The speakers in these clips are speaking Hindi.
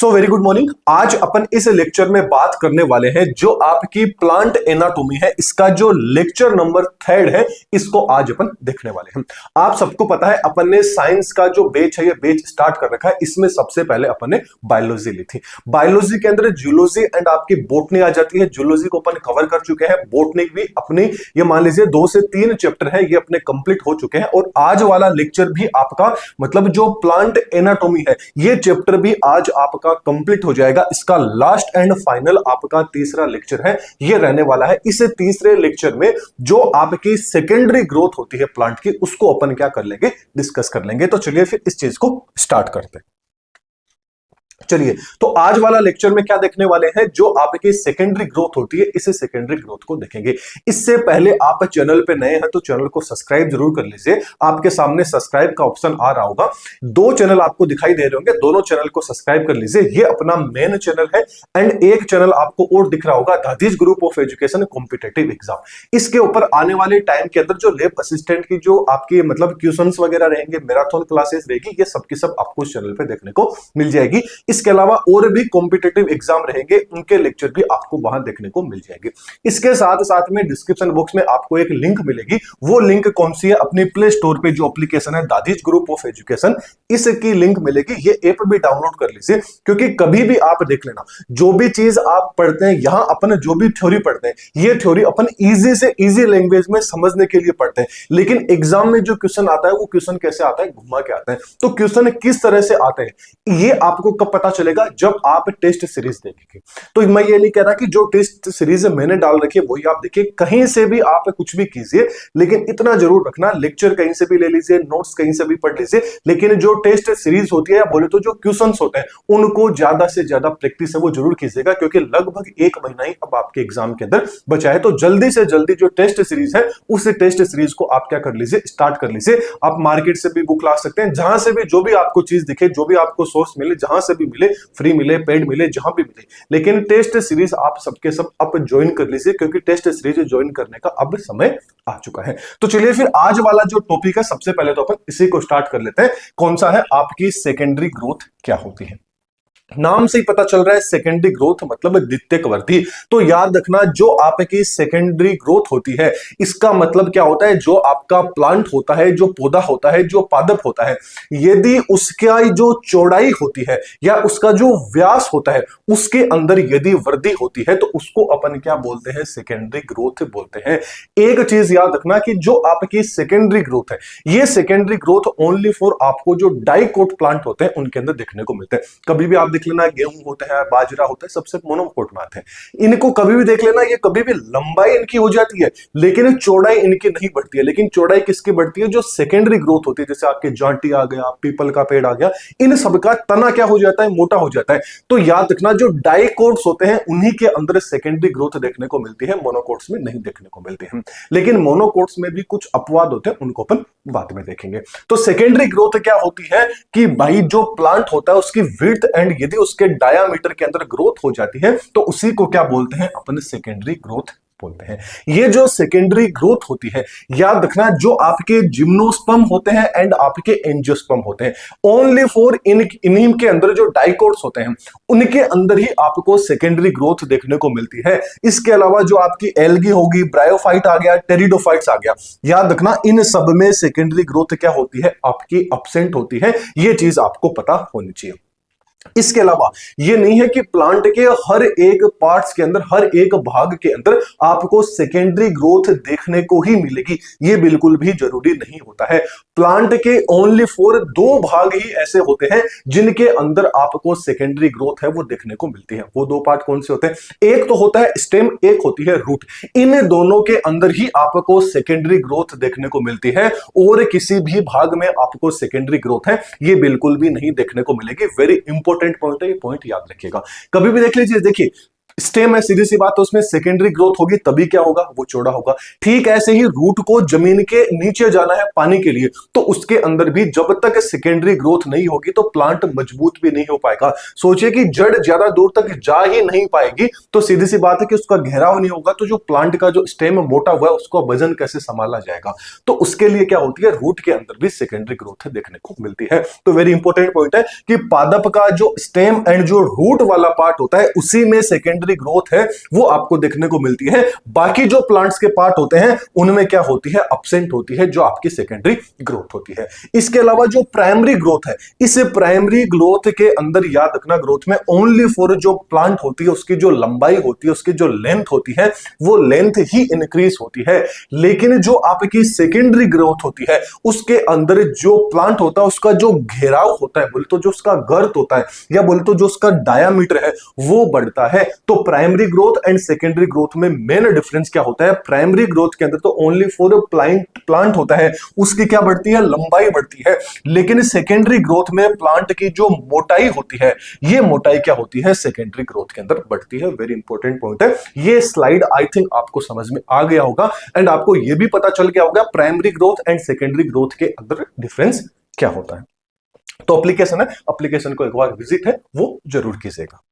So very good morning. आज अपन इस लेक्चर में बात करने वाले हैं जो आपकी प्लांट एनाटॉमी है, इसका जो लेक्चर नंबर 3 है, इसको आज अपन देखने वाले हैं। आप सबको पता है अपन ने साइंस का जो बैच है, ये बैच स्टार्ट कर रखा है। इसमें सबसे पहले अपन ने बायोलॉजी ली थी। बायोलॉजी के अंदर जूलॉजी एंड आपकी बोटनी आ जाती है। जूलॉजी को अपन कवर कर चुके हैं, बोटनी भी अपनी ये मान लीजिए 2 से 3 चैप्टर है, ये अपने कंप्लीट हो चुके हैं। और आज वाला लेक्चर भी आपका मतलब जो प्लांट एनाटॉमी है, ये चैप्टर भी आज आपका कंप्लीट हो जाएगा। इसका लास्ट एंड फाइनल आपका तीसरा लेक्चर है, ये रहने वाला है। इस तीसरे लेक्चर में जो आपकी सेकेंडरी ग्रोथ होती है प्लांट की, उसको अपन क्या कर लेंगे, डिस्कस कर लेंगे। तो चलिए फिर इस चीज को स्टार्ट करते हैं। चलिए, तो आज वाला लेक्चर में क्या देखने वाले हैं, जो आपकी सेकेंडरी ग्रोथ होती है, इस सेकेंडरी ग्रोथ को देखेंगे। इससे पहले आप चैनल पे नए हैं तो चैनल को सब्सक्राइब जरूर कर लीजिए। आपके सामने सब्सक्राइब का ऑप्शन आ रहा होगा, 2 चैनल आपको दिखाई दे रहे होंगे, दोनों चैनल को सब्सक्राइब कर लीजिए। ये अपना मेन चैनल है। एंड एक चैनल आपको और दिख रहा होगा, दादीज group of education competitive exam. इसके ऊपर आने वाले टाइम के अंदर जो लैब असिस्टेंट की जो आपकी मतलब क्वेश्चंस वगैरह रहेंगे, मैराथन क्लासेस रहेगी, ये सब की सब आपको इस चैनल पे देखने को मिल जाएगी। इसके अलावा और भी कॉम्पिटिटिव एग्जाम रहेंगे, उनके लेक्चर भी आपको वहां देखने को मिल जाएंगे। इसके साथ साथ में डिस्क्रिप्शन बॉक्स में आपको एक लिंक मिलेगी। वो लिंक कौन सी है, अपनी प्ले स्टोर पे जो एप्लीकेशन है दादीज ग्रुप ऑफ एजुकेशन, इसकी लिंक मिलेगी। ये ऐप भी डाउनलोड कर लीजिए, क्योंकि कभी भी आप देख लेना, जो भी चीज आप पढ़ते हैं, यहां अपन जो भी थ्योरी पढ़ते हैं, ये थ्योरी अपन इजी से इजी लैंग्वेज में समझने के लिए पढ़ते हैं। लेकिन एग्जाम में जो क्वेश्चन आता है, वो क्वेश्चन कैसे आता है, घुमा के आता है। तो क्वेश्चन किस तरह से आते हैं, ये आपको कब पता चलेगा, जब आप टेस्ट सीरीज देखेंगे। तो मैं ये नहीं कह रहा कि जो टेस्ट सीरीज मैंने डाल रखी है वही आप देखिए, कहीं से भी आप कुछ भी कीजिए, लेकिन इतना जरूर रखना, लेक्चर कहीं से भी ले लीजिए, नोट्स कहीं से भी पढ़ लीजिए, लेकिन जो टेस्ट सीरीज होती है, या बोले तो जो क्वेश्चंस होते हैं, उनको ज्यादा से ज्यादा प्रैक्टिस है वो जरूर कीजिएगा, क्योंकि लगभग 1 महीना ही अब आपके एग्जाम के अंदर बचा है। तो जल्दी से जल्दी जो टेस्ट सीरीज है, उस टेस्ट सीरीज को आप क्या कर लीजिए, स्टार्ट कर लीजिए। आप मार्केट से भी बुक ला सकते हैं, जहां से भी जो भी आपको चीज दिखे, जो भी आपको सोर्स मिले, जहां से भी मिले, फ्री मिले, पेड मिले, जहां भी मिले, लेकिन टेस्ट सीरीज आप सबके सब अब ज्वाइन कर लीजिए, क्योंकि टेस्ट सीरीज ज्वाइन करने का अब समय आ चुका है। तो चलिए फिर आज वाला जो टॉपिक है, सबसे पहले तो अपन इसी को स्टार्ट कर लेते हैं। कौन सा है, आपकी सेकेंडरी ग्रोथ क्या होती है। नाम से ही पता चल रहा है, सेकेंडरी ग्रोथ मतलब द्वितीयक वृद्धि। तो याद रखना, जो आपकी सेकेंडरी ग्रोथ होती है, इसका मतलब क्या होता है, जो आपका प्लांट होता है, जो पौधा होता है, जो पादप होता है, यदि उसका जो चौड़ाई होती है या उसका जो व्यास होता है, उसके अंदर यदि वृद्धि होती है, तो उसको अपन क्या बोलते हैं, सेकेंडरी ग्रोथ बोलते हैं। एक चीज याद रखना कि जो आपकी सेकेंडरी ग्रोथ है, ये सेकेंडरी ग्रोथ ओनली फॉर आपको जो डाइकोट प्लांट होते हैं उनके अंदर देखने को मिलते हैं। कभी भी आप देख लेना, गेहूं होता है, बाजरा होता है, सबसे मोनोकोट में आते हैं। इनको कभी भी देख लेना, ये कभी भी लंबाई इनकी हो जाती है, लेकिन चौड़ाई इनकी नहीं बढ़ती है। लेकिन चौड़ाई किसकी बढ़ती है, जो सेकेंडरी ग्रोथ होती है, जैसे आपके जांटी आ गया, पीपल का पेड़ आ गया, इन सबका तना क्या हो जाता है, मोटा हो जाता है। तो याद रखना, जो डाइकोट्स होते हैं, उन्हीं के अंदर सेकेंडरी ग्रोथ देखने को मिलती है, मोनोकोट्स में नहीं देखने को मिलती है। लेकिन मोनोकोट्स में भी कुछ अपवाद होते हैं, उनको अपन बाद में देखेंगे। तो सेकेंडरी ग्रोथ क्या होती है कि भाई जो प्लांट होता है, उसकी विड्थ एंड यदि उसके डायामीटर के अंदर ग्रोथ हो जाती है, तो उसी को क्या बोलते हैं, अपन सेकेंडरी ग्रोथ बोलते हैं। ये जो सेकेंडरी ग्रोथ होती है, याद रखना, जो आपके जिम्नोस्पर्म होते हैं एंड आपके एंजियोस्पर्म होते हैं, ओनली फॉर इन्हीं के अंदर जो डाइकोट्स होते हैं, उनके अंदर ही आपको सेकेंडरी ग्रोथ देखने को मिलती है। इसके अलावा जो आपकी एल्गी होगी, ब्रायोफाइट आ गया, टेरिडोफाइट्स आ गया, याद रखना, इन सब में सेकेंडरी ग्रोथ क्या होती है, आपकी एब्सेंट होती है। ये चीज आपको पता होनी चाहिए। इसके अलावा ये नहीं है कि प्लांट के हर एक पार्ट्स के अंदर, हर एक भाग के अंदर आपको सेकेंडरी ग्रोथ देखने को ही मिलेगी, ये बिल्कुल भी जरूरी नहीं होता है। प्लांट के ओनली फॉर 2 भाग ही ऐसे होते हैं जिनके अंदर आपको सेकेंडरी ग्रोथ है वो देखने को मिलती है। वो 2 पार्ट कौन से होते हैं, एक तो होता है स्टेम, एक होती है रूट। इन दोनों के अंदर ही आपको सेकेंडरी ग्रोथ देखने को मिलती है, और किसी भी भाग में आपको सेकेंडरी ग्रोथ है ये बिल्कुल भी नहीं देखने को मिलेगी। वेरी इंपॉर्टेंट पॉइंट है, ये पॉइंट याद रखिएगा। कभी भी देख लीजिए, देखिए स्टेम है, सीधी सी बात है, उसमें सेकेंडरी ग्रोथ होगी तभी क्या होगा, वो चौड़ा होगा। ठीक ऐसे ही रूट को जमीन के नीचे जाना है पानी के लिए, तो उसके अंदर भी जब तक सेकेंडरी ग्रोथ नहीं होगी तो प्लांट मजबूत भी नहीं हो पाएगा। सोचिए कि जड़ ज्यादा दूर तक जा ही नहीं पाएगी तो सीधी सी बात है कि उसका घेराव नहीं होगा, तो जो प्लांट का जो स्टेम मोटा हुआ है उसको वजन कैसे संभाला जाएगा। तो उसके लिए क्या होती है, रूट के अंदर भी सेकेंडरी ग्रोथ देखने को मिलती है। तो वेरी इंपॉर्टेंट पॉइंट है कि पादप का जो स्टेम एंड जो रूट वाला पार्ट होता है उसी में सेकेंडरी ग्रोथ है वो आपको देखने को मिलती है। बाकी जो प्लांट्स के पार्ट होते हैं उनमें क्या होती है, एब्सेंट होती है जो आपकी सेकेंडरी ग्रोथ होती है। इसके अलावा जो प्राइमरी ग्रोथ है, इस प्राइमरी ग्रोथ के अंदर याद रखना, ग्रोथ में ओनली फॉर जो प्लांट होती है उसकी जो लंबाई होती है, उसकी जो लेंथ होती है वो लेंथ ही इंक्रीज होती है। लेकिन जो आपकी सेकेंडरी ग्रोथ होती है उसके अंदर जो प्लांट होता है उसका जो घेराव होता है, बोले तो जो उसका गर्थ होता है या बोले तो जो उसका डायामीटर है वो बढ़ता है। तो primary growth and secondary growth में मेन डिफरेंस क्या होता है, प्राइमरी ग्रोथ के अंदर तो ओनली फॉर प्लांट होता है, उसकी क्या बढ़ती है, लंबाई बढ़ती है। लेकिन सेकेंडरी ग्रोथ में प्लांट की जो मोटाई होती है, ये मोटाई क्या होती है, सेकेंडरी ग्रोथ के अंदर बढ़ती है। वेरी इंपॉर्टेंट पॉइंट है। ये स्लाइड आई थिंक आपको समझ में आ गया होगा एंड आपको यह भी पता चल गया होगा primary growth and secondary growth के अंदर डिफरेंस क्या होता है। तो एप्लीकेशन है, एप्लीकेशन को एक बार विजिट है वो जरूर कीजिएगा।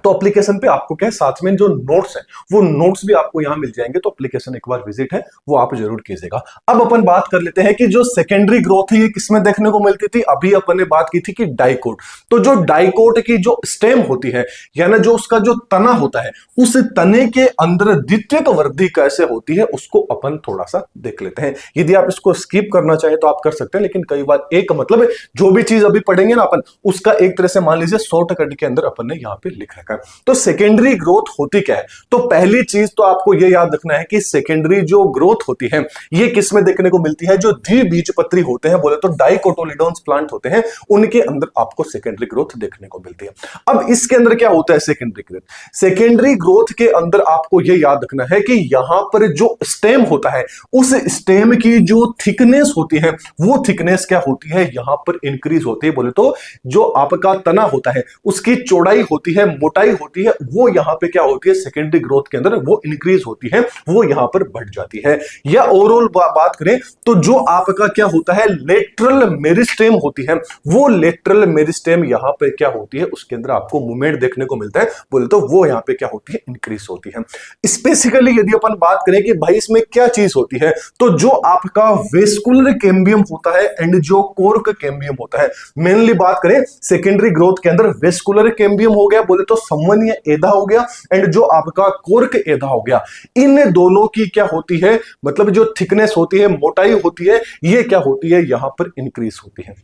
तो एप्लीकेशन पे आपको क्या है, साथ में जो नोट्स है वो नोट्स भी आपको यहां मिल जाएंगे। तो एप्लीकेशन एक बार विजिट है वो आप जरूर कीजिएगा। अब अपन बात कर लेते हैं कि जो सेकेंडरी ग्रोथ है ये किसमें देखने को मिलती थी। अभी अपन ने बात की थी कि डाइकोट। तो जो डाइकोट की जो स्टेम होती है यानी जो उसका जो तना होता है, उस तने के अंदर द्वितीयक वृद्धि कैसे होती है उसको अपन थोड़ा सा देख लेते हैं। यदि आप इसको स्किप करना चाहे तो आप कर सकते हैं, लेकिन कई बार एक मतलब जो भी चीज अभी पढ़ेंगे ना अपन, उसका एक तरह से मान लीजिए शॉर्टकट के अंदर अपन ने यहां पे लिख रखा है। तो सेकेंडरी ग्रोथ होती क्या है, तो पहली चीज तो आपको यह याद रखना है कि सेकेंडरी जो ग्रोथ होती है ये किसमें देखने को मिलती है, जो द्विबीजपत्री होते हैं, बोले तो डाइकोटोलिडोन्स प्लांट होते हैं, उनके अंदर आपको सेकेंडरी ग्रोथ देखने को मिलती है। अब इसके अंदर क्या होता है सेकेंडरी ग्रोथ, सेकेंडरी ग्रोथ के अंदर आपको यह याद रखना है कि यहां पर जो स्टेम होता है उस स्टेम की जो थिकनेस होती है वो थिकनेस क्या होती है, यहां पर इंक्रीज होती है। बोले तो जो आपका तना होता है उसकी चौड़ाई होती है, मोटाई होती है, वो यहां पे क्या होती है सेकेंडरी ग्रोथ के अंदर वो इंक्रीज होती है, वो यहां पर बढ़ जाती है। या ओवरऑल बात करें तो जो आपका क्या होता है लेटरल मेरिस्टेम होती है, वो लेटरल मेरिस्टेम यहां पे क्या होती है उसके अंदर आपको मूवमेंट देखने को मिलता है, बोले तो वो यहां पे क्या होती है इंक्रीज होती है। स्पेसिफिकली यदि अपन बात करें कि भाई इसमें क्या चीज होती है, तो जो आपका वेस्कुलर कैम्बियम होता है एंड जो कोर्क कैम्बियम होता है, मेनली बात करें सेकेंडरी ग्रोथ के अंदर वेस्कुलर कैम्बियम हो गया, बोले तो संवहनीय एधा हो गया, एंड जो आपका कोर्क एधा हो गया, इन दोनों की क्या होती है, मतलब जो थिकनेस होती है, मोटाई होती है, ये क्या होती है यहां पर इंक्रीज होती है।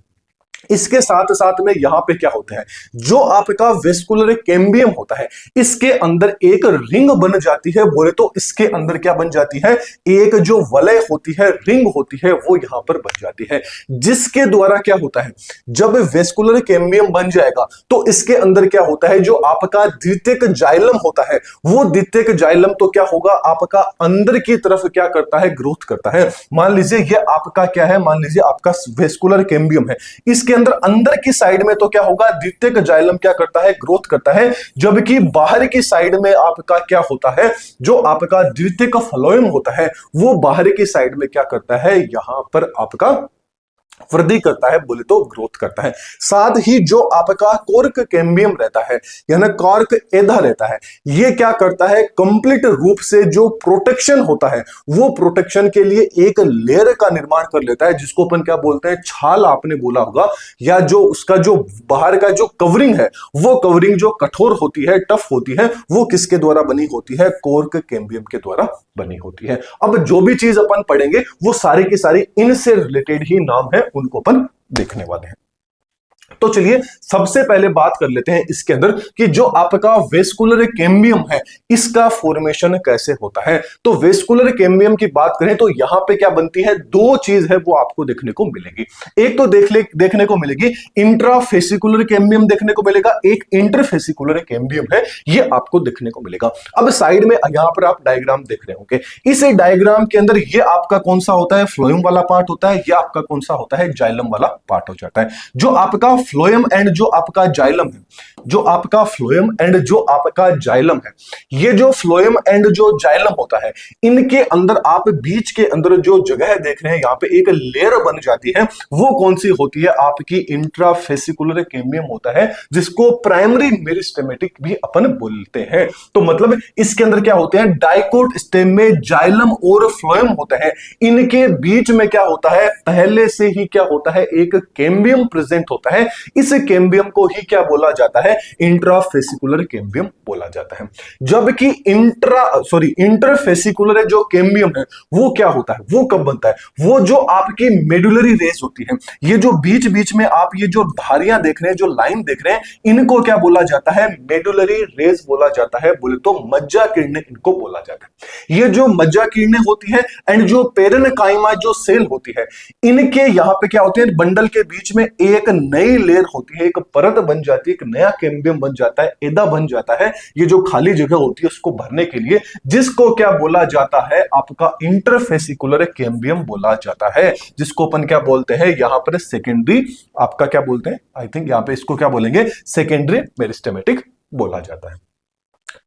इसके साथ साथ में यहां पे क्या होता है, जो आपका वेस्कुलर कैम्बियम होता है इसके अंदर एक रिंग बन जाती है, बोले तो इसके अंदर क्या बन जाती है, एक जो वलय होती है, रिंग होती है, वो यहां पर बन जाती है, जिसके द्वारा क्या होता है, जब वेस्कुलर कैम्बियम बन जाएगा तो इसके अंदर क्या होता है, जो आपका द्वितीयक जाइलम होता है, वो द्वितीयक जाइलम तो क्या होगा आपका अंदर की तरफ क्या करता है, ग्रोथ करता है। मान लीजिए ये आपका क्या है, मान लीजिए आपका वेस्कुलर कैम्बियम है, इसके अंदर की साइड में तो क्या होगा, द्वितीयक जाइलम क्या करता है, ग्रोथ करता है, जबकि बाहर की साइड में आपका क्या होता है, जो आपका द्वितीयक फ्लोएम होता है वो बाहर की साइड में क्या करता है, यहां पर आपका वृद्धि करता है, बोले तो ग्रोथ करता है। साथ ही जो आपका कोर्क कैम्बियम रहता है यानी कॉर्क एधा रहता है, ये क्या करता है, कंप्लीट रूप से जो प्रोटेक्शन होता है वो प्रोटेक्शन के लिए एक लेयर का निर्माण कर लेता है, जिसको अपन क्या बोलते हैं, छाल आपने बोला होगा, या जो उसका जो बाहर का जो कवरिंग है वो कवरिंग जो कठोर होती है, टफ होती है, वो किसके द्वारा बनी होती है, कोर्क कैम्बियम के द्वारा बनी होती है। अब जो भी चीज अपन पढ़ेंगे वो सारी की सारी इनसे रिलेटेड ही नाम है, उनको अपन देखने वाले हैं। तो चलिए सबसे पहले बात कर लेते हैं इसके अंदर कि जो आपका वेस्कुलर कैम्बियम है इसका फॉर्मेशन कैसे होता है। तो वेस्कुलर कैम्बियम की बात करें तो यहां पे क्या बनती है, दो चीज है वो आपको देखने को मिलेगी। एक तो देखने को मिलेगी इंट्राफेसिकुलर कैम्बियम देखने को मिलेगा, एक इंटरफेसिकुलर कैम्बियम है ये आपको देखने को मिलेगा। अब साइड में यहां पर आप डायग्राम देख रहे होंगे, इस डायग्राम के अंदर ये आपका कौन सा होता है, फ्लोएम वाला पार्ट होता है, या आपका कौन सा होता है, जाइलम वाला पार्ट हो जाता है। जो आपका फ्लोएम एंड जो आपका जाइलम है, जो आपका फ्लोएम एंड जो आपका जाइलम है, ये जो फ्लोएम एंड जो जाइलम होता है, इनके अंदर आप बीच के अंदर जो जगह देख रहे हैं, यहां पे एक लेयर बन जाती है। वो कौन सी होती है? आपकी इंट्राफेसिकुलर कैम्बियम होता है, जिसको प्राइमरी मेरिस्टेमेटिक भी अपन बोलते हैं। तो मतलब इसके अंदर क्या होते हैं? डाइकोट स्टेम में जाइलम और फ्लोएम होता है, इनके बीच में क्या होता है? पहले से ही क्या होता है? एक कैम्बियम प्रेजेंट होता है। इस कैम्बियम को ही क्या बोला जाता है? इंट्राफेसिकुलर कैम्बियम बोला जाता है। जबकि इंटरफेसिकुलर जो कैम्बियम है वो क्या होता है? वो कब बनता है? वो जो आपकी मेडुलरी रेस होती है, ये जो बीच बीच में आप ये जो धारियां देख रहे हैं, जो लाइन देख रहे हैं, इनको क्या बोला जाता है? मेडुलरी रेस बोला जाता है। बोले तो मज्जा किरणें इनको बोला जाता है। ये जो मज्जा किरणें होती है एंड जो पेरेन्काइमा जो सेल होती है, इनके यहां पे क्या होते हैं? बंडल के बीच में एक नई लेयर होती है, एक परत बन जाती है, एक नया कैम्बियम बन जाता है, एदा बन जाता है। ये जो खाली जगह होती है उसको भरने के लिए, जिसको क्या बोला जाता है? आपका इंटरफेसिकुलर कैम्बियम बोला जाता है, जिसको अपन क्या बोलते हैं यहां पर? सेकेंडरी, आपका क्या बोलते हैं? आई थिंक यहां पे इसको क्या बोलेंगे? सेकेंडरी मेरिस्टेमेटिक बोला जाता है।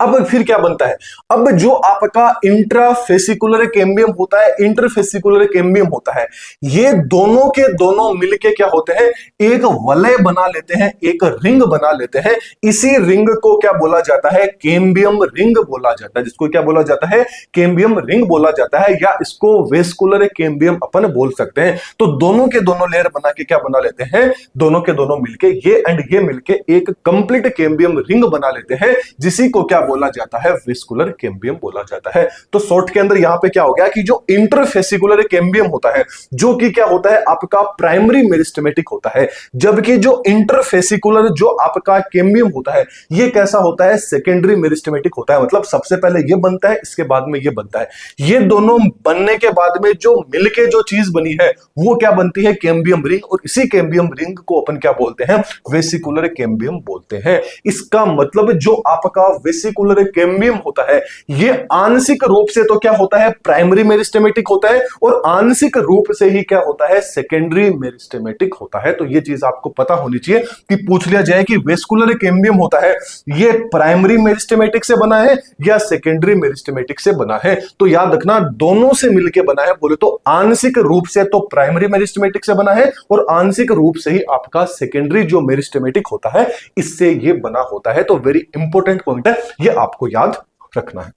अब फिर क्या बनता है? अब जो आपका इंट्राफेसिकुलर कैम्बियम होता है, इंटरफेसिकुलर कैम्बियम होता है, ये दोनों के दोनों मिलके क्या होते हैं? एक वलय बना लेते हैं, एक रिंग बना लेते हैं। इसी रिंग को क्या बोला जाता है? कैम्बियम रिंग बोला जाता है। जिसको क्या बोला जाता है? कैम्बियम रिंग बोला जाता है, या इसको वेस्कुलर कैम्बियम अपन बोल सकते हैं। तो दोनों के दोनों लेयर बना के क्या बना लेते हैं? दोनों के दोनों मिलके, ये एंड ये मिलके एक कंप्लीट कैम्बियम रिंग बना लेते हैं, जिसी को क्या बोला जाता है? वेस्कुलर कैम्बियम बोला जाता है। तो शॉर्ट के अंदर यहां पे क्या हो गया कि जो इंटरफेसिकुलर कैम्बियम होता है, जो कि क्या होता है? आपका प्राइमरी मेरिस्टेमेटिक होता है, जबकि जो इंटरफेसिकुलर जो आपका कैम्बियम होता है, ये कैसा होता है? सेकेंडरी मेरिस्टेमेटिक होता है। मतलब सबसे पहले ये बनता है, इसके बाद में ये बनता है। ये दोनों बनने के बाद में जो मिलके जो चीज बनी है वो क्या बनती है? Cambium ring. और इसी कैम्बियम रिंग को अपन क्या बोलते हैं? वेसिकुलर कैम्बियम बोलते हैं। इसका मतलब जो आपका वेसिकुलर कैम्बियम होता है, ये आंशिक रूप से तो क्या होता है? प्राइमरी मेरिस्टेमेटिक होता है, और आंशिक रूप से ही क्या होता है? सेकेंडरी मेरिस्टेमेटिक होता है। तो ये चीज आपको पता होनी चाहिए कि पूछ लिया जाए कि वेस्कुलर कैम्बियम होता है, ये प्राइमरी मेरिस्टेमेटिक से बना है या सेकेंडरी मेरिस्टेमेटिक से बना है? तो याद रखना, दोनों से मिलकर बना है। बोले तो आंशिक रूप से तो प्राइमरी मेरिस्टेमेटिक से बना है, और आंशिक रूप से ही आपका सेकेंडरी जो मेरिस्टेमेटिक होता है, इससे ये बना होता है। तो वेरी इंपॉर्टेंट पॉइंट है, ये आपको याद रखना है।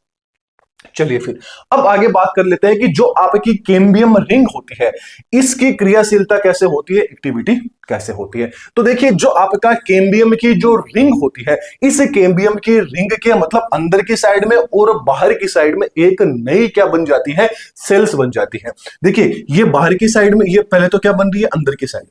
चलिए फिर अब आगे बात कर लेते हैं कि जो आपकी कैम्बियम रिंग होती है, इसकी क्रियाशीलता कैसे होती है, एक्टिविटी कैसे होती है। तो देखिए, जो आपका कैम्बियम की जो रिंग होती है, इस कैम्बियम की रिंग के मतलब अंदर की साइड में और बाहर की साइड में एक नई क्या बन जाती है? सेल्स बन जाती है। देखिए, ये बाहर की साइड में, ये पहले तो क्या बन रही है? अंदर की साइड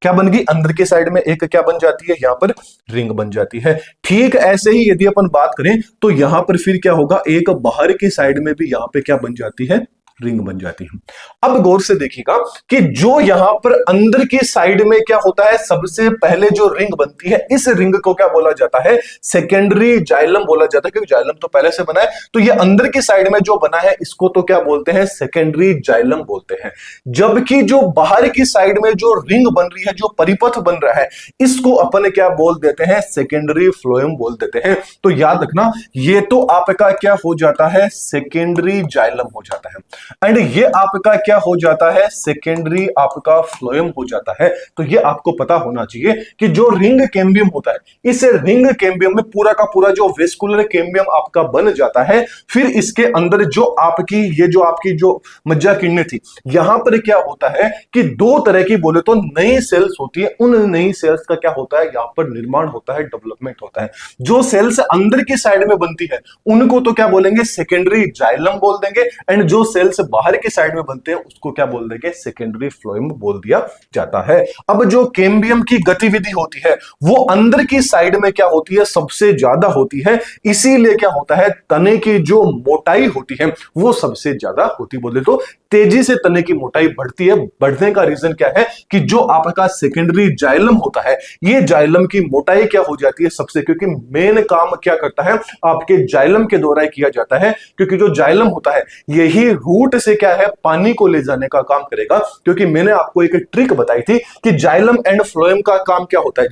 क्या बन गई? अंदर के साइड में एक क्या बन जाती है? यहां पर रिंग बन जाती है। ठीक ऐसे ही यदि अपन बात करें तो यहां पर फिर क्या होगा? एक बाहर की साइड में भी यहां पे क्या बन जाती है? रिंग बन जाती है। अब गौर से देखिएगा कि जो यहां पर अंदर की साइड में क्या होता है? सबसे पहले जो रिंग बनती है, इस रिंग को क्या बोला जाता है? सेकेंडरी जाइलम बोला जाता है, क्योंकि जाइलम तो पहले से बना है। तो ये अंदर की साइड में जो बना है, इसको तो क्या बोलते हैं? सेकेंडरी जाइलम बोलते हैं। जबकि जो बाहर की साइड में जो रिंग बन रही है, जो परिपथ बन रहा है, इसको अपन क्या बोल देते हैं? सेकेंडरी फ्लोएम बोल देते हैं। तो याद रखना, ये तो आपका क्या हो जाता है? सेकेंडरी जाइलम हो जाता है, एंड ये आपका क्या हो जाता है? सेकेंडरी आपका फ्लोएम हो जाता है। तो ये आपको पता होना चाहिए कि जो रिंग कैम्बियम होता है, इस रिंग कैम्बियम में पूरा का पूरा जो वेस्कुलर कैम्बियम आपका बन जाता है। फिर इसके अंदर जो आपकी ये जो आपकी जो मज्जा किरणें थी, यहां पर क्या होता है कि दो तरह की बोले तो नई सेल्स होती है। उन नई सेल्स का क्या होता है? यहां पर निर्माण होता है, डेवलपमेंट होता है। जो सेल्स अंदर की साइड में बनती है, उनको तो क्या बोलेंगे? सेकेंडरी जाइलम बोल देंगे, एंड जो सेल्स बाहर की साइड में बनते हैं उसको क्या बोल देंगे? सेकेंडरी फ्लोएम बोल दिया जाता है। अब जो कैम्बियम की गतिविधि होती है, वो अंदर की साइड में क्या होती है? सबसे ज्यादा होती है। इसीलिए क्या होता है? तने की जो मोटाई होती है वो सबसे ज्यादा होती। बोले तो तेजी से तने की मोटाई बढ़ती है। बढ़ने का रीजन क्या है? कि जो आपका सेकेंडरी जाइलम होता है, ये जाइलम की मोटाई क्या हो जाती है? सबसे, क्योंकि मेन काम क्या करता है? आपके जाइलम के द्वारा किया जाता है, क्योंकि जो जाइलम होता है यही रूट रूट से क्या है, पानी को ले जाने का काम करेगा। क्योंकि मैंने आपको एक ट्रिक बताई थी कि जाइलम एंड फ्लोएम का काम क्या होता है।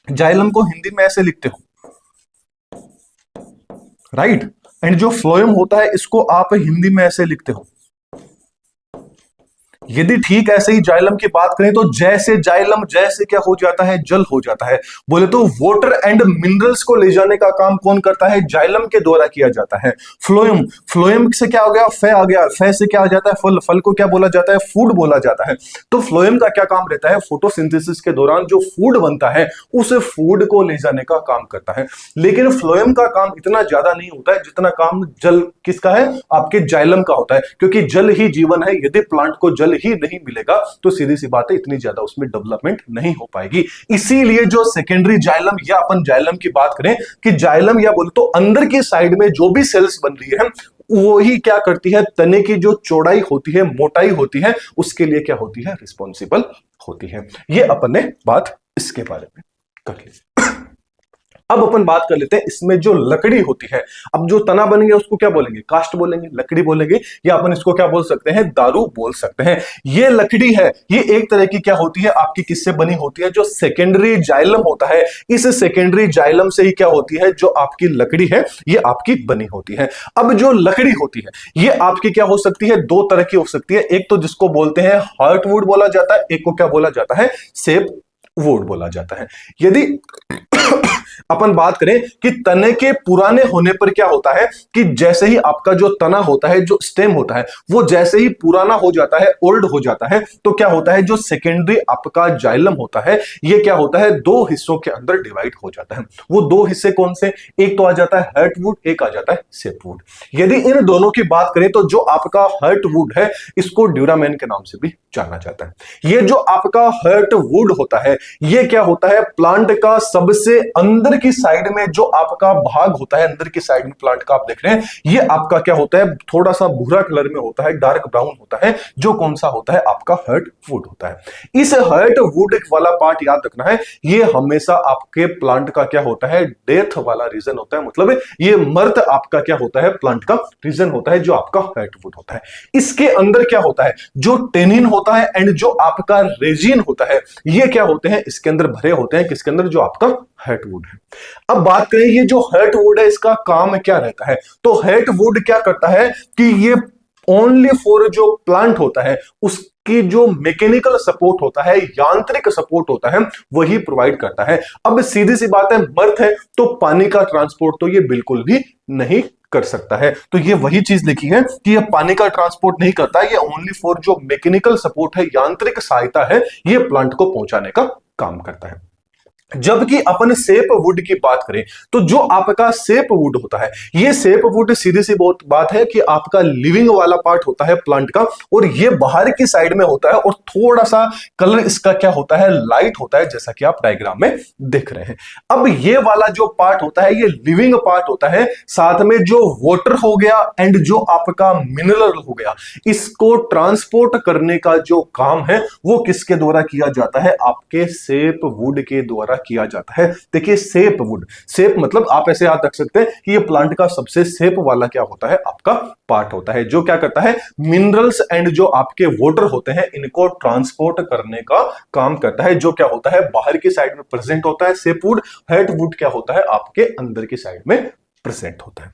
जाइलम को हिंदी में ऐसे लिखते हो, राइट, एंड जो फ्लोएम होता है इसको आप हिंदी में ऐसे लिखते हो। यदि ठीक ऐसे ही जाइलम की बात करें तो जैसे जाइलम जैसे क्या हो जाता है, जल हो जाता है। बोले तो वाटर एंड मिनरल्स को ले जाने का काम कौन करता है, जाइलम के द्वारा किया जाता है। फ्लोएम से क्या हो गया, फे आ गया, फे से क्या आ जाता है, फल को क्या बोला जाता है, फूड बोला जाता है। तो फ्लोएम का क्या काम रहता है, फोटोसिंथेसिस के दौरान जो फूड बनता है उस फूड को ले जाने का काम करता है। लेकिन फ्लोएम का काम इतना ज्यादा नहीं होता है जितना काम जल किसका है, आपके जाइलम का होता है। क्योंकि जल ही जीवन है, यदि प्लांट को जल ही नहीं मिलेगा तो सीधी सी बात है इतनी ज्यादा उसमें डेवलपमेंट नहीं हो पाएगी। इसीलिए जो सेकेंडरी जाइलम या अपन जाइलम की बात करें कि जाइलम या बोले तो अंदर की साइड में जो भी सेल्स बन रही है वो ही क्या करती है, तने की जो चौड़ाई होती है, मोटाई होती है, उसके लिए क्या होती है, रिस्पॉन्सिबल होती है। ये अपन ने बात इसके बारे में कर ली। अब अपन बात कर लेते हैं इसमें जो लकड़ी होती है। अब जो तना बन गया उसको क्या बोलेंगे, काष्ठ बोलेंगे, लकड़ी बोलेंगे, या अपन इसको क्या बोल सकते हैं, दारू बोल सकते हैं। ये लकड़ी है, ये एक तरह की क्या होती है, आपकी किससे बनी होती है, जो सेकेंडरी जाइलम होता है, इस सेकेंडरी जाइलम से ही क्या होती है, जो आपकी लकड़ी है ये आपकी बनी होती है। अब जो लकड़ी होती है ये आपकी क्या हो सकती है, दो तरह की हो सकती है। एक तो जिसको बोलते हैं हार्टवुड बोला जाता है, एक को क्या बोला जाता है, सेप वुड बोला जाता है। यदि अपन बात करें कि तने के पुराने होने पर क्या होता है कि जैसे ही आपका जो तना होता है, जो स्टेम होता है, वो जैसे ही पुराना हो जाता है, ओल्ड हो जाता है, तो क्या होता है, जो सेकेंडरी आपका जाइलम होता है ये क्या होता है, दो हिस्सों के अंदर डिवाइड हो जाता है। वो दो हिस्से कौन से, एक तो आ जाता है हार्टवुड, एक आ जाता है सेपवुड। यदि इन दोनों की बात करें तो जो आपका हार्टवुड है इसको ड्यूरामेन के नाम से भी जाना जाता है। ये जो आपका हार्टवुड होता है ये क्या होता है, प्लांट का सबसे अंदर की साइड में जो आपका भाग होता है, अंदर की साइड में प्लांट का आप देख रहे हैं, ये आपका क्या होता है, थोड़ा सा भूरा कलर में होता है, डार्क ब्राउन होता है, जो कौन सा होता है, आपका हार्टवुड होता है। इस हार्टवुड वाला पार्ट याद रखना है, ये हमेशा आपके प्लांट का क्या होता है, डेथ वाला रीजन होता है। मतलब ये मर्द आपका क्या होता है, प्लांट का रीजन होता है, जो आपका हार्टवुड होता है। इसके अंदर क्या होता है, जो टेनिन होता है एंड जो आपका रेजिन होता है, ये क्या होते हैं, इसके अंदर भरे होते हैं, किसके अंदर, जो आपका हार्टवुड है। अब बात करें ये जो हार्टवुड है इसका काम क्या रहता है, तो हार्टवुड क्या करता है कि ये ओनली फॉर जो प्लांट होता है उसकी जो मैकेनिकल सपोर्ट होता है, यांत्रिक सपोर्ट होता है, वही प्रोवाइड करता है। अब सीधी सी बात है, मर्थ है तो पानी का ट्रांसपोर्ट तो ये बिल्कुल भी नहीं कर सकता है। तो ये वही चीज लिखी है कि ये पानी का ट्रांसपोर्ट नहीं करता, ये ओनली फॉर जो मैकेनिकल सपोर्ट है, यांत्रिक सहायता है, ये प्लांट को पहुंचाने का काम करता है। जबकि अपन सेप वुड की बात करें तो जो आपका सेप वुड होता है, ये सेप वुड सीधी सी बहुत बात है कि आपका लिविंग वाला पार्ट होता है प्लांट का, और ये बाहर की साइड में होता है, और थोड़ा सा कलर इसका क्या होता है, लाइट होता है, जैसा कि आप डायग्राम में देख रहे हैं। अब ये वाला जो पार्ट होता है ये लिविंग पार्ट होता है, साथ में जो वाटर हो गया एंड जो आपका मिनरल हो गया, इसको ट्रांसपोर्ट करने का जो काम है वो किसके द्वारा किया जाता है, आपके सेप वुड के द्वारा किया जाता है। देखिए सेप वुड, सेप मतलब आप ऐसे याद रख सकते हैं कि ये प्लांट का सबसे सेप वाला क्या होता है, आपका पार्ट होता है, जो क्या करता है, मिनरल्स एंड जो आपके वाटर होते हैं इनको ट्रांसपोर्ट करने का काम करता है, जो क्या होता है, बाहर की साइड में प्रेजेंट होता है सेप वुड, हार्टवुड क्या होता है, आपके अंदर की साइड में प्रेजेंट होता है।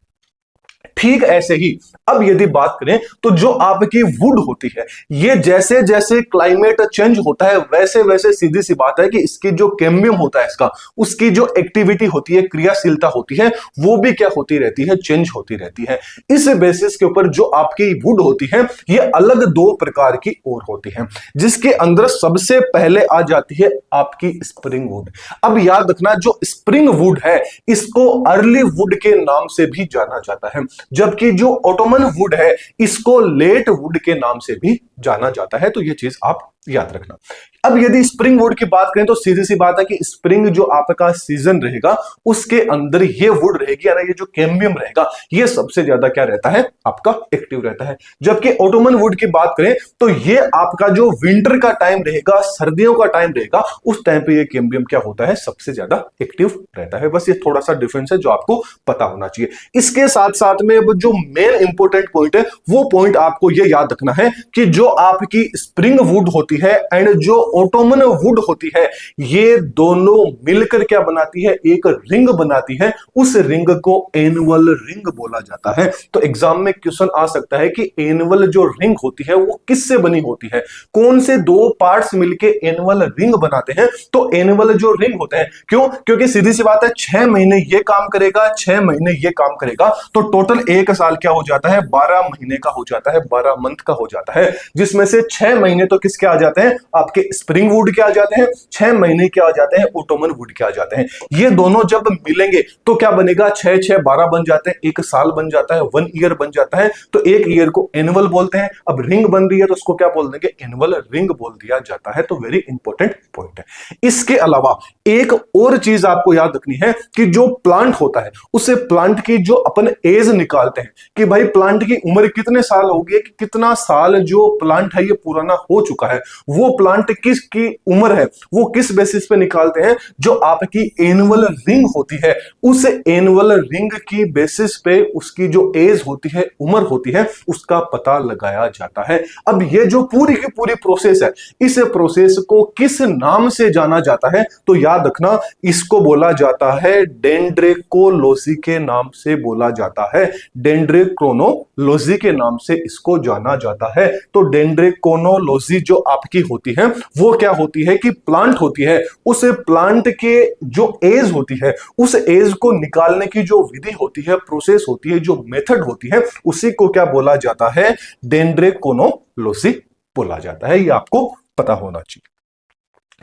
ठीक ऐसे ही अब यदि बात करें तो जो आपकी वुड होती है, ये जैसे जैसे क्लाइमेट चेंज होता है वैसे वैसे सीधी सी बात है कि इसकी जो कैम्बियम होता है इसका, उसकी जो एक्टिविटी होती है, क्रियाशीलता होती है, वो भी क्या होती रहती है, चेंज होती रहती है। इस बेसिस के ऊपर जो आपकी वुड होती है ये अलग दो प्रकार की और होती है, जिसके अंदर सबसे पहले आ जाती है आपकी स्प्रिंग वुड। अब याद रखना जो स्प्रिंग वुड है इसको अर्ली वुड के नाम से भी जाना जाता है, जबकि जो ऑटोमन वुड है इसको लेट वुड के नाम से भी जाना जाता है। तो ये चीज आप याद रखना। अब यदि स्प्रिंग वुड की बात करें तो सीधी सी बात है कि स्प्रिंग जो आपका सीजन रहेगा उसके अंदर ये वुड रहेगी, यानी ये जो कैम्बियम रहेगा ये सबसे ज्यादा क्या रहता है, आपका एक्टिव रहता है। जबकि ऑटोमन वुड की बात करें तो ये आपका जो विंटर का टाइम रहेगा, सर्दियों का टाइम रहेगा, उस टाइम पे ये कैम्बियम क्या होता है, सबसे ज्यादा एक्टिव रहता है। बस ये थोड़ा सा डिफरेंस है जो आपको पता होना चाहिए। इसके साथ साथ में जो मेन इंपॉर्टेंट पॉइंट है वो पॉइंट आपको ये याद रखना है कि जो आपकी स्प्रिंग वुड होती है एंड जो ऑटोमन वुड होती है, ये दोनों मिलकर क्या बनाती है, एक रिंग बनाती है। उस रिंग को एनुअल रिंग बोला जाता है। तो एग्जाम में क्वेश्चन आ सकता है कि एनुअल जो रिंग होती है वो किससे बनी होती है, कौन से दो पार्ट्स मिलके एनुअल रिंग बनाते हैं। तो एनुअल जो रिंग होते हैं, क्यों, क्योंकि सीधी सी बात है 6 महीने ये काम करेगा, 6 महीने ये काम करेगा, तो टोटल एक साल क्या हो जाता है, 12 महीने का हो जाता है, 12 मंथ का हो जाता है। जिसमें से 6 महीने तो किसके आ जाते हैं, आपके स्प्रिंग वुड के आ जाते हैं, 6 महीने के आ जाते हैं ऑटोमन वुड के आ जाते हैं। ये दोनों जब मिलेंगे तो क्या बनेगा, 6 6 12 बन जाते हैं, एक साल बन जाता है, 1 ईयर बन जाता है। तो एक ईयर को एनुअल बोलते हैं। अब रिंग बन रही है तो उसको क्या बोल देंगे, एनुअल रिंग बोल दिया जाता है। तो वेरी इंपॉर्टेंट पॉइंट है। इसके अलावा एक और चीज आपको याद रखनी है कि जो प्लांट होता है उसे प्लांट की जो अपन एज निकालते हैं कि भाई प्लांट की उम्र कितने साल हो गई, कि कितना साल जो प्लांट है ये पुराना हो चुका है, वो प्लांट किसकी उम्र है वो किस बेसिस पे निकालते हैं, जो आपकी एनुअल रिंग होती है उस एनुअल रिंग की बेसिस पे उसकी जो एज होती है, उम्र होती है, उसका पता लगाया जाता है। अब ये जो पूरी की पूरी प्रोसेस है, इस प्रोसेस को किस नाम से जाना जाता है, तो याद रखना इसको बोला जाता है डेंड्रेकोलॉजी के नाम से बोला जाता है। डेंड्रेक्रोनोलॉजी के नाम से इसको जाना जाता है। तो डेंड्रेकोनोलॉजी जो आपकी होती है वो क्या होती है कि प्लांट होती है, उस प्लांट के जो एज होती है, उस एज को निकालने की जो विधि होती है, प्रोसेस होती है, जो मेथड होती है, उसी को क्या बोला जाता है, डेंड्रेकोनोलॉजी बोला जाता है। ये आपको पता होना चाहिए।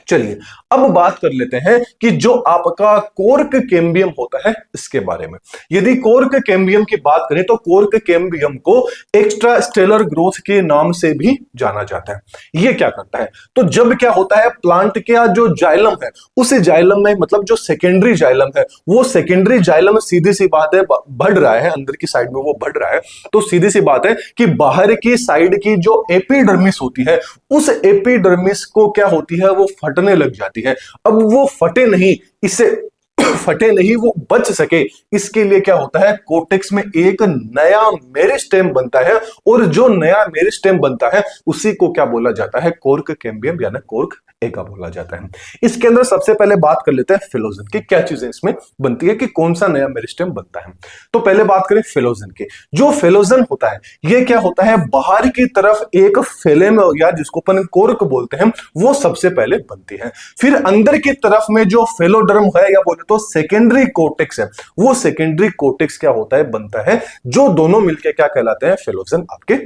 चलिए अब बात कर लेते हैं कि जो आपका कोर्क कैम्बियम होता है इसके बारे में। यदि कोर्क कैम्बियम की बात करें तो कोर्क कैम्बियम को एक्स्ट्रा स्टेलर ग्रोथ के नाम से भी जाना जाता है। ये क्या करता है, तो जब क्या होता है, प्लांट का जो जाइलम है, उस जाइलम में मतलब जो सेकेंडरी जाइलम है, वो सेकेंडरी जाइलम सीधी सी बात है बढ़ रहा है, अंदर की साइड में वो बढ़ रहा है। तो सीधी सी बात है कि बाहर की साइड की जो एपिडर्मिस होती है, उस एपिडर्मिस को क्या होती है, वो फटने लग जाती है। अब वो फटे नहीं, इसे फटे नहीं, वो बच सके, इसके लिए क्या होता है, कोटेक्स में एक नया मेरिस्टेम बनता है, और जो नया मेरिस्टेम बनता है उसी को क्या बोला जाता है, कोर्क कैम्बियम यानी कोर्क एगा बोला जाता है। इसके अंदर सबसे पहले बात कर लेते हैं फिलोजन की, क्या चीजें इसमें बनती है, कि कौन सा नया मेरिस्टेम बनता है। तो पहले बात करें फिलोजन की। जो फिलोजन होता है ये क्या होता है, बाहर की तरफ एक फिलेम या जिसको अपन कोर्क बोलते हैं वो सबसे पहले बनती है। फिर अंदर की तरफ में जो फेलोडर्म है या बोले तो सेकेंडरी कोर्टेक्स है, वो सेकेंडरी कोर्टेक्स क्या होता है, बनता है, जो दोनों मिलकर क्या कहलाते हैं, फिलोजन आपके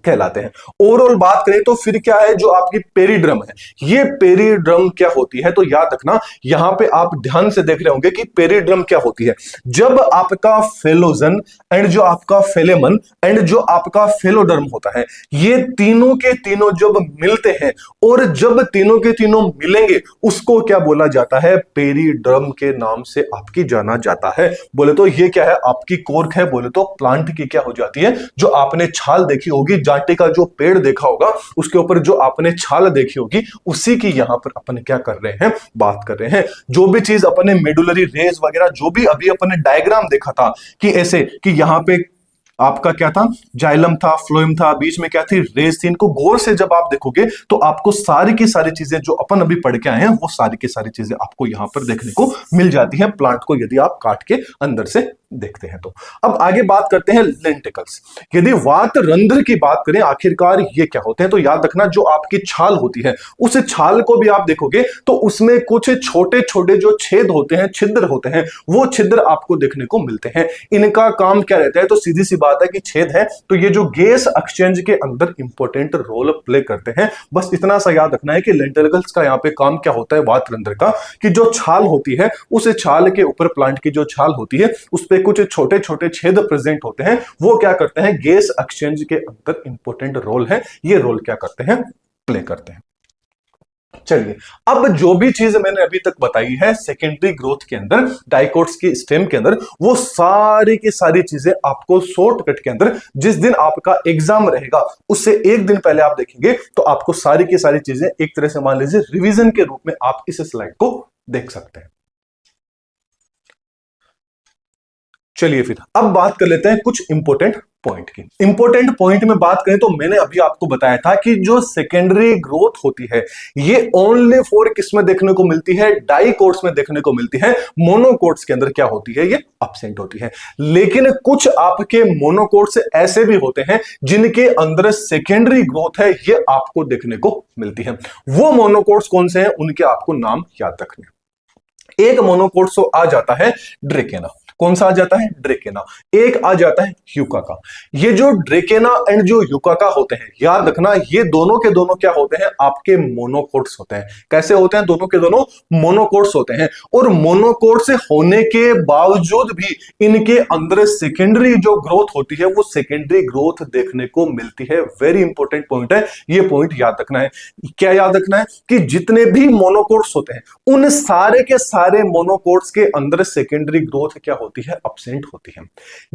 कहलाते हैं। ओवरऑल बात करें तो फिर क्या है, जो आपकी पेरिड्रम है, ये पेरिड्रम क्या होती है, तो याद रखना यहां पे आप ध्यान से देख रहे होंगे कि पेरिड्रम क्या होती है। जब आपका फेलोजन एंड जो आपका फेलेमन एंड जो आपका फेलोडर्म होता है, ये तीनों के तीनों जब मिलते हैं और जब तीनों के तीनों मिलेंगे उसको क्या बोला जाता है, पेरिड्रम के नाम से आपकी जाना जाता है। बोले तो ये क्या है, आपकी कोर्क है, बोले तो प्लांट की क्या हो जाती है, जो आपने छाल देखी होगी, जाटे का जो पेड़ देखा होगा उसके ऊपर जो आपने छाल देखी होगी, उसी की यहां पर अपन क्या कर रहे हैं, बात कर रहे हैं। जो भी चीज अपने मेडुलरी रेज वगैरह जो भी अभी अपने डायग्राम देखा था कि ऐसे कि यहां पे आपका क्या था, जाइलम था, फ्लोएम था, बीच में क्या थी, रेज थी। इनको गौर से जब आप देखोगे तो आपको सारी की सारी चीजें जो अपन अभी पढ़ के आए हैं वो सारी की सारी चीजें आपको यहां पर देखने को मिल जाती हैं प्लांट को, यदि आप काट के अंदर से देखते हैं तो। अब आगे बात करते हैं लेंटिकल्स। यदि वात रंध्र की बात करें आखिरकार ये क्या होते हैं, तो याद रखना जो आपकी छाल होती है उस छाल को भी आप देखोगे तो उसमें कुछ छोटे छोटे जो छेद होते हैं, छिद्र होते हैं, वो छिद्र आपको देखने को मिलते हैं। इनका काम क्या रहता है, तो सीधी सी बात है कि छेद है तो ये जो गैस एक्सचेंज के अंदर इंपॉर्टेंट रोल प्ले करते हैं। बस इतना सा याद रखना है कि लेंटिकल्स का यहाँ पे काम क्या होता है, वात रंध्र का, कि जो छाल होती है उस छाल के ऊपर, प्लांट की जो छाल होती है उस पे कुछ छोटे छोटे छेद प्रेजेंट होते हैं। वो क्या करते हैं, गैस एक्सचेंज के अंदर इंपॉर्टेंट रोल है, ये रोल क्या करते हैं प्ले करते हैं। चलिए, अब जो भी चीज मैंने अभी तक बताई है सेकेंडरी ग्रोथ के अंदर, डाइकोट्स की स्टेम के अंदर, वो सारी की सारी चीजें आपको शॉर्टकट के अंदर जिस दिन आपका एग्जाम रहेगा उससे एक दिन पहले आप देखेंगे तो आपको सारी की सारी चीजें एक तरह से मान लीजिए रिवीजन के रूप में आप इस स्लाइड को देख सकते हैं। चलिए फिर अब बात कर लेते हैं कुछ इंपॉर्टेंट पॉइंट की। इंपॉर्टेंट पॉइंट में बात करें तो मैंने अभी आपको बताया था कि जो सेकेंडरी ग्रोथ होती है ये ओनली फॉर किस में देखने को मिलती है, डाइकोट्स में देखने को मिलती है। मोनोकोट्स के अंदर क्या होती है, ये एब्सेंट होती है। लेकिन कुछ आपके मोनोकोट्स ऐसे भी होते हैं जिनके अंदर सेकेंडरी ग्रोथ है, ये आपको देखने को मिलती है। वो मोनोकोट्स कौन से हैं, उनके आपको नाम याद रखने। एक मोनोकोट्स आ जाता है ड्रेकेना। कौन सा आ जाता है, ड्रेकेना। एक आ जाता है यूकाका। ये जो ड्रेकेना एंड जो यूकाका होते हैं, याद रखना ये दोनों के दोनों क्या होते हैं, आपके मोनोकोट्स होते हैं। कैसे होते हैं, दोनों के दोनों मोनोकोट्स होते हैं। और मोनोकोट्स होने के बावजूद भी इनके अंदर सेकेंडरी जो ग्रोथ होती है वो सेकेंडरी ग्रोथ देखने को मिलती है। वेरी इंपॉर्टेंट पॉइंट है, ये पॉइंट याद रखना है। क्या याद रखना है कि जितने भी मोनोकोट्स होते हैं उन सारे के सारे मोनोकोट्स के अंदर सेकेंडरी ग्रोथ क्या होती है, एब्सेंट होती है।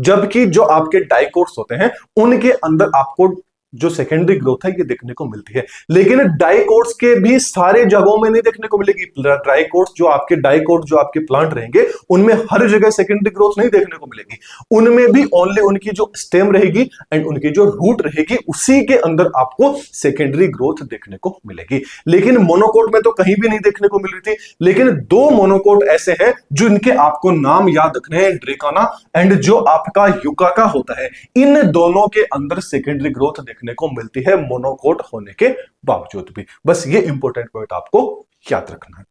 जबकि जो आपके डाइकोट्स होते हैं उनके अंदर आपको जो सेकेंडरी ग्रोथ है ये देखने को मिलती है। लेकिन डाइकोट्स के भी सारे जगहों में नहीं देखने को मिलेगी। डाइकोट्स जो आपके डाइकोट जो आपके प्लांट रहेंगे उनमें हर जगह सेकेंडरी ग्रोथ नहीं देखने को मिलेगी। उनमें भी ओनली उनकी जो स्टेम रहेगी एंड उनकी जो रूट रहेगी उसी के अंदर आपको सेकेंडरी ग्रोथ देखने को मिलेगी। लेकिन मोनोकोट में तो कहीं भी नहीं देखने को मिल रही थी। लेकिन दो मोनोकोट ऐसे हैं जिनके आपको नाम याद रखने हैं, ड्रेकाना एंड जो आपका यूकाका होता है। इन दोनों के अंदर सेकेंडरी ग्रोथ देखने को मिलती है मोनोकोट होने के बावजूद भी। बस ये इंपॉर्टेंट पॉइंट आपको याद रखना है।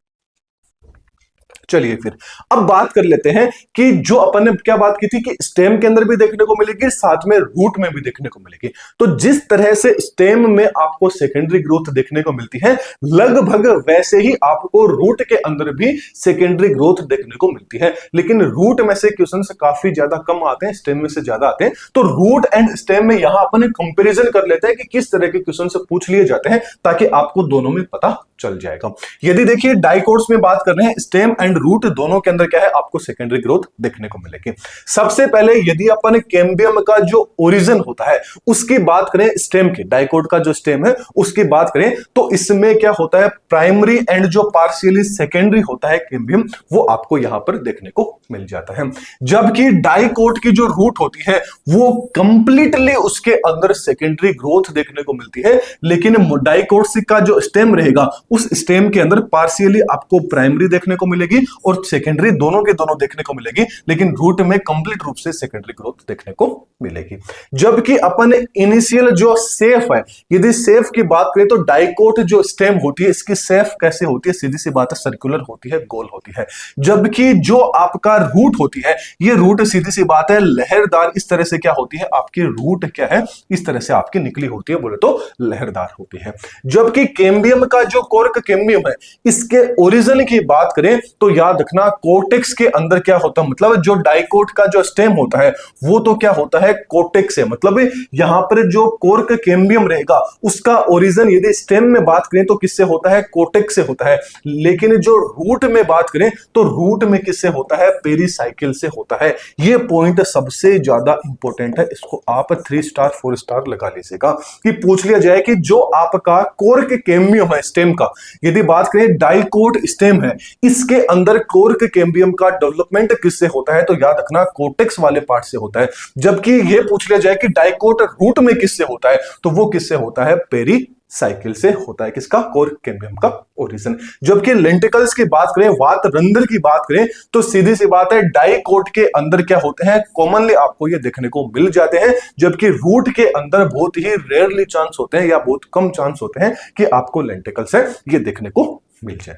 चलिए फिर अब बात कर लेते हैं कि जो अपन ने क्या बात की थी कि स्टेम के अंदर भी देखने को मिलेगी, साथ में रूट में भी देखने को मिलेगी। तो जिस तरह से स्टेम में आपको सेकेंडरी ग्रोथ देखने को मिलती है, लगभग वैसे ही आपको रूट के अंदर भी सेकेंडरी ग्रोथ देखने को मिलती है। लेकिन रूट में से क्वेश्चंस काफी ज्यादा कम आते हैं, स्टेम में से ज्यादा आते हैं। तो रूट एंड स्टेम में यहां अपन कंपेरिजन कर लेते हैं कि किस तरह के क्वेश्चन पूछ लिए जाते हैं, ताकि आपको दोनों में पता चल जाएगा। यदि देखिए डाइकोट्स में बात कर रहे हैं, स्टेम एंड रूट दोनों के अंदर क्या है, आपको सेकेंडरी ग्रोथ देखने को मिलेगी। सबसे पहले यदि अपन कैम्बियम का जो ओरिजिन होता है उसकी बात करें, स्टेम की, डाइकोट का जो स्टेम है उसकी बात करें, तो इसमें क्या होता है, प्राइमरी एंड जो पार्शियली सेकेंडरी होता है कैम्बियम, वो आपको यहां पर देखने को मिल जाता है। जबकि डाइकोट की जो रूट होती है वो कंप्लीटली उसके अंदर सेकेंडरी ग्रोथ देखने को मिलती है। लेकिन डाइकोट का जो स्टेम रहेगा उस स्टेम के अंदर पार्शियली आपको प्राइमरी देखने को मिलेगी और सेकेंडरी दोनों के दोनों देखने को मिलेगी। लेकिन रूट में कंप्लीट रूप से सेकेंडरी ग्रोथ देखने को मिलेगी। जबकि अपन इनिशियल जो सेफ है, यदि सेफ की बात करें तो डाइकोट जो स्टेम होती है इसकी सेफ कैसे होती है, सीधी सी बात है, सर्कुलर होती है, गोल होती है। जबकि जो आपका रूट होती है ये रूट सीधी सी बात है लहरदार, इस तरह से क्या होती है, आपकी रूट क्या है, इस तरह से आपकी निकली होती है, बोले तो लहरदार होती है। जबकि कैम्बियम का जो कोर्क कैम्बियम है इसके ओरिजिन की बात करें तो याद रखना कोर्टेक्स के अंदर क्या होता है, मतलब जो डाइकोट का जो स्टेम होता है वो तो क्या होता है, कोर्टेक्स है। मतलब यहां पर जो कोर्क कैम्बियम रहेगा उसका ओरिजिन यदि स्टेम में बात करें तो किससे होता है, कोर्टेक्स से होता है। लेकिन जो रूट में बात करें तो रूट में किससे होता है, पेरिसाइकिल से होता है। ये पॉइंट सबसे ज्यादा इंपॉर्टेंट है, इसको आप 3 स्टार 4 स्टार लगा लीजिएगा कि पूछ लिया जाए कि जो आपका कोर्क कैम्बियम है स्टेम का, यदि बात करें डाइकोट स्टेम है, इसके अंदर कोर्क कैम्बियम का डेवलपमेंट किससे होता है, तो याद रखना कोर्टेक्स वाले पार्ट से होता है। जबकि यह पूछ लिया जाए कि डाइकोट रूट में किससे होता है, तो वो किससे होता है, पेरिसाइकिल से होता है। किसका, कोर्क कैम्बियम का ओरिजिन। जबकि लेंटिकल्स की बात करें, वात रंध्र की बात करें, तो सीधी सी बात है डाइकोट के अंदर क्या होते हैं, कॉमनली आपको ये देखने को मिल जाते हैं। जबकि रूट के अंदर बहुत ही रेयरली चांस होते हैं या बहुत कम चांस होते हैं कि आपको लेंटिकल्स है ये देखने को मिल जाए।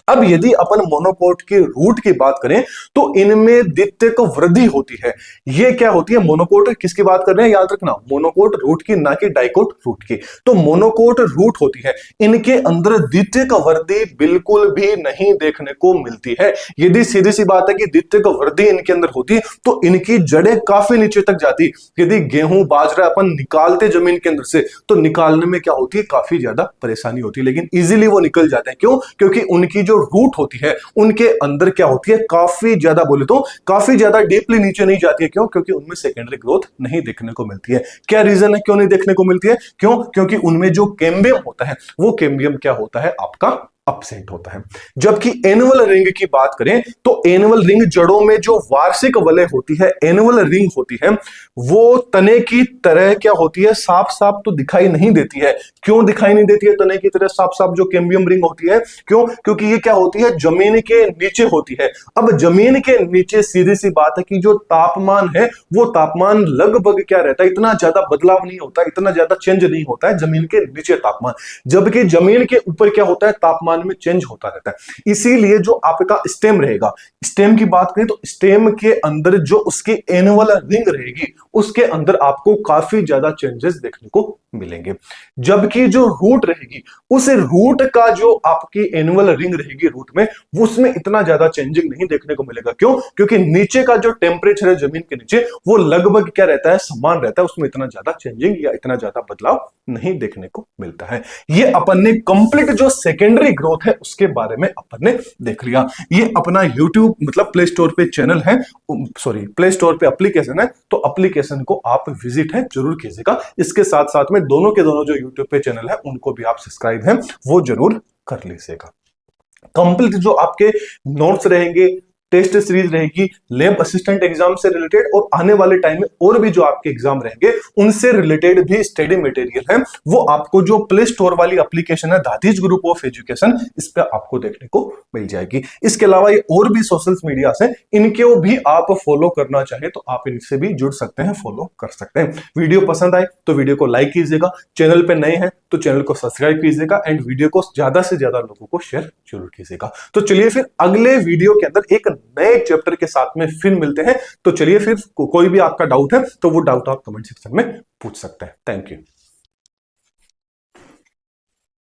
अब यदि अपन मोनोकोट के रूट की बात करें तो इनमें द्वितीयक वृद्धि होती है। ये क्या होती है? मोनोकोट किसकी बात कर रहे हैं, याद रखना, मोनोकोट रूट की, ना कि डाइकोट रूट की। तो मोनोकोट रूट होती है, इनके अंदर द्वितीयक वृद्धि बिल्कुल भी नहीं देखने को मिलती है। यदि सीधी सी बात है कि द्वितीयक वृद्धि इनके अंदर होती तो इनकी जड़ें काफी नीचे तक जाती। यदि गेहूं बाजरा अपन निकालते जमीन के अंदर से तो निकालने में क्या होती है, काफी ज्यादा परेशानी होती है, लेकिन इजीली वो निकल जाते हैं। क्यों? क्योंकि उनकी जो रूट होती है उनके अंदर क्या होती है, काफी ज्यादा, बोले तो काफी ज्यादा डीपली नीचे नहीं जाती है। क्यों? क्योंकि उनमें सेकेंडरी ग्रोथ नहीं देखने को मिलती है। क्या रीजन है क्यों नहीं देखने को मिलती है? क्यों? क्योंकि उनमें जो कैम्बियम होता है वो कैम्बियम क्या होता है, आपका अपसेंट होता है। जबकि एनुअल रिंग की बात करें तो एनुअल रिंग जड़ों में जो वार्षिक वलय होती है, एनुअल रिंग होती है, वो तने की तरह क्या होती है, साफ साफ तो दिखाई नहीं देती है। क्यों दिखाई नहीं देती है तने की तरह साफ साफ जो कैम्बियम रिंग होती है? क्यों? क्योंकि ये क्या होती है, जमीन के नीचे होती है। अब जमीन के नीचे सीधी सी बात है कि जो तापमान है वो तापमान लगभग क्या रहता है, इतना ज्यादा बदलाव नहीं होता, इतना ज्यादा चेंज नहीं होता है जमीन के नीचे तापमान। जबकि जमीन के ऊपर क्या होता है, तापमान में चेंज होता रहता है। इसीलिए जो आपका स्टेम रहेगा, स्टेम की बात करें तो स्टेम के अंदर जो उसकी एनुअल रिंग रहेगी उसके अंदर आपको काफी ज्यादा चेंजेस देखने को मिलेंगे। जबकि जो रूट रहेगी, उस रूट का जो आपकी एनुअल रिंग रहेगी रूट में, उसमें इतना ज्यादा चेंजिंग नहीं देखने को मिलेगा। क्यों? क्योंकि नीचे का जो टेम्परेचर है जमीन के नीचे वो लगभग क्या रहता है, समान रहता है, उसमें इतना ज्यादा चेंजिंग या इतना ज्यादा बदलाव नहीं देखने को मिलता है। ये अपन ने कंप्लीट जो सेकेंडरी ग्रोथ है उसके बारे में अपन ने देख लिया। ये अपना यूट्यूब मतलब प्ले स्टोर पे चैनल है, सॉरी प्ले स्टोर पे एप्लीकेशन है, तो एप्लीकेशन को आप विजिट है जरूर कीजिएगा। इसके साथ साथ में दोनों के दोनों जो यूट्यूब पे चैनल है उनको भी आप सब्सक्राइब हैं वो जरूर कर लीजिएगा। कंप्लीट जो आपके नोट्स रहेंगे, टेस्ट सीरीज रहेगी, लैब असिस्टेंट एग्जाम से रिलेटेड और आने वाले टाइम में और भी जो आपके एग्जाम रहेंगे उनसे रिलेटेड भी स्टडी मटेरियल है, वो आपको जो प्ले स्टोर वाली एप्लीकेशन है दादीज ग्रुप ऑफ एजुकेशन, इस पे आपको देखने को मिल जाएगी। इसके अलावा ये और भी सोशल मीडिया से, इनको भी आप फॉलो करना चाहे तो आप इनसे भी जुड़ सकते हैं, फॉलो कर सकते हैं। वीडियो पसंद आए तो वीडियो को लाइक कीजिएगा, चैनल पे नए हैं तो चैनल को सब्सक्राइब कीजिएगा एंड वीडियो को ज्यादा से ज्यादा लोगों को शेयर जरूर कीजिएगा। तो चलिए फिर अगले वीडियो के अंदर एक नए चैप्टर के साथ में फिर मिलते हैं। तो चलिए फिर कोई भी आपका डाउट है तो वो डाउट आप कमेंट सेक्शन में पूछ सकते हैं। Thank you.